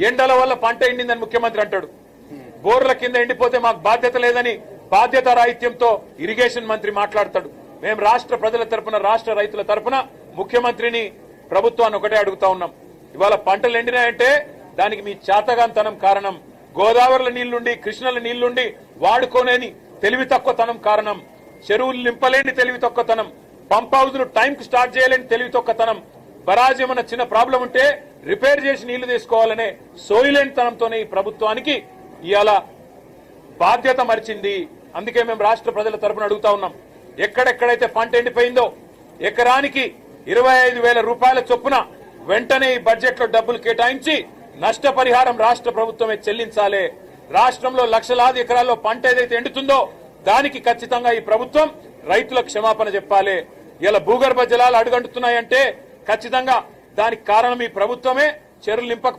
ఎండల వల్ల పంట ఎండిందని ముఖ్యమంత్రి అంటాడు. బోర్ల కింద ఎండిపోతే మాకు బాధ్యత లేదని బాధ్యత రాహిత్యంతో ఇరిగేషన్ మంత్రి మాట్లాడతాడు. మేము రాష్ట్ర ప్రజల తరపున, రాష్ట్ర రైతుల తరపున ముఖ్యమంత్రిని, ప్రభుత్వాన్ని ఒకటే అడుగుతా ఉన్నాం. ఇవాళ పంటలు ఎండినాయంటే దానికి మీ చేతగాంతనం కారణం. గోదావరిలో నీళ్లుండి, కృష్ణల నీళ్లుండి వాడుకోలేని తెలివి తక్కువతనం కారణం. చెరువులు నింపలేని తెలివి తక్కువతనం. పంప్ హౌజులు టైంకి స్టార్ట్ చేయలేని తెలివి తక్కువతనం. బరాజ్ ఏమన్నా చిన్న ప్రాబ్లం ఉంటే రిపేర్ చేసి నీళ్లు తీసుకోవాలనే సోయిలేనితనంతోనే ఈ ప్రభుత్వానికి ఇవాళ బాధ్యత మరిచింది. అందుకే మేము రాష్ట్ర ప్రజల తరపున అడుగుతా ఉన్నాం. ఎక్కడెక్కడైతే పంట ఎండిపోయిందో ఎకరానికి 25,000 రూపాయల చొప్పున వెంటనే ఈ బడ్జెట్ లో డబ్బులు కేటాయించి నష్టపరిహారం రాష్ట్ర ప్రభుత్వమే చెల్లించాలి. రాష్ట్రంలో లక్షలాది ఎకరాల్లో పంట ఏదైతే ఎండుతుందో దానికి ఖచ్చితంగా ఈ ప్రభుత్వం రైతులకు క్షమాపణ చెప్పాలి. ఇలా భూగర్భ జలాలు అడుగంటున్నాయంటే ఖచ్చితంగా దానికి కారణం ఈ ప్రభుత్వమే. చెరువులు నింపకపోవడం